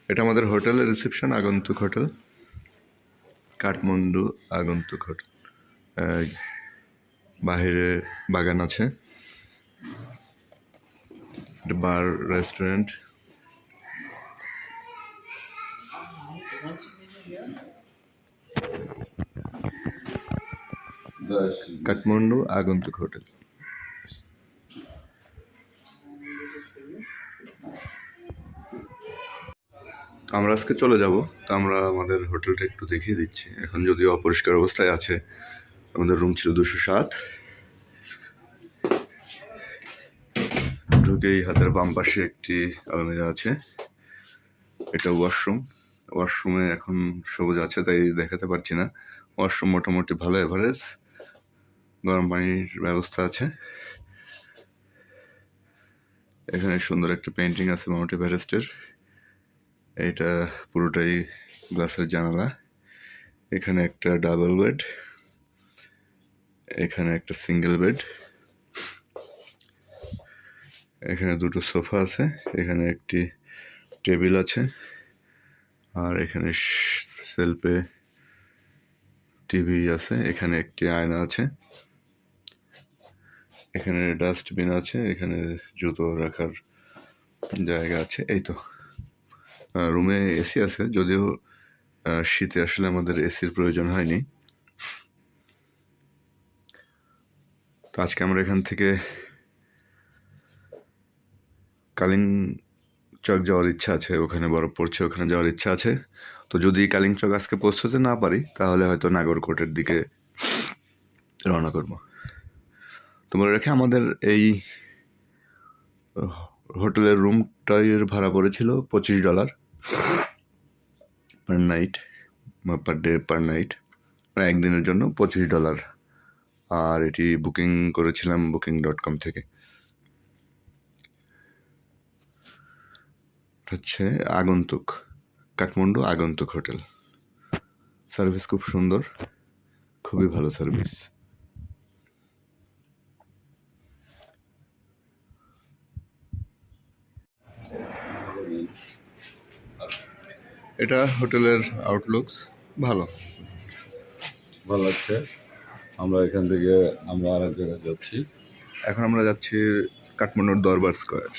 এটা আমাদের হোটেলের রিসেপশন, আগন্তুক হোটেল, কাঠমান্ডু আগন্তুক হোটেল। বাহিরে বাগান আছে, বার রেস্টুরেন্ট। কাঠমান্ডু আগন্তুক হোটেল। আমরা আজকে চলে যাব, তো আমরা আমাদের হোটেলটা একটু দেখিয়ে দিচ্ছি। এখন যদিও অপরিষ্কার অবস্থায় আছে। আমাদের রুম ছিল 207। ঢুকেই হাতের বাম পাশে একটি আলমিরা আছে, এটা ওয়াশরুম। ওয়াশরুমে এখন সবুজ আছে তাই দেখাতে পারছি না। ওয়াশরুম মোটামুটি ভালো এভারেজ, গরম পানির ব্যবস্থা আছে। এখানে সুন্দর একটা পেন্টিং আছে মাউন্ট এভারেস্টের। এইটা পুরোটাই গ্লাসের জানালা। এখানে একটা ডাবল বেড, এখানে একটা সিঙ্গেল বেড, এখানে দুটো সোফা আছে, এখানে একটি টেবিল আছে, আর এখানে সেলফে টিভি আছে। এখানে একটি আয়না আছে, এখানে ডাস্টবিন আছে, এখানে জুতো রাখার জায়গা আছে। এই তো, রুমে এসি আছে, যদিও শীতে আসলে আমাদের এসির প্রয়োজন হয়নি। তো আজকে আমরা এখান থেকে কালিংচক যাওয়ার ইচ্ছা আছে, ওখানে বরফ পড়ছে, ওখানে যাওয়ার ইচ্ছা আছে। তো যদি কালিংচক আজকে পৌঁছতে না পারি তাহলে হয়তো নাগরকোটের দিকে রওনা করব। তো মনে রেখে আমাদের এই হোটেলের রুমটার ভাড়া পড়েছিল $25 per night, per day, per night, মানে একদিনের জন্য $25। আর এটি বুকিং করেছিলাম booking.com থেকে। হচ্ছে আগন্তুক, কাঠমান্ডু আগন্তুক হোটেল। সার্ভিস খুব সুন্দর, খুবই ভালো সার্ভিস। এটা হোটেলের আউটলুকস ভালো লাগছে। আমরা এখান থেকে আমরা আরেক জায়গায় যাচ্ছি। এখন আমরা যাচ্ছি কাঠমান্ডুর দরবার স্কোয়ার।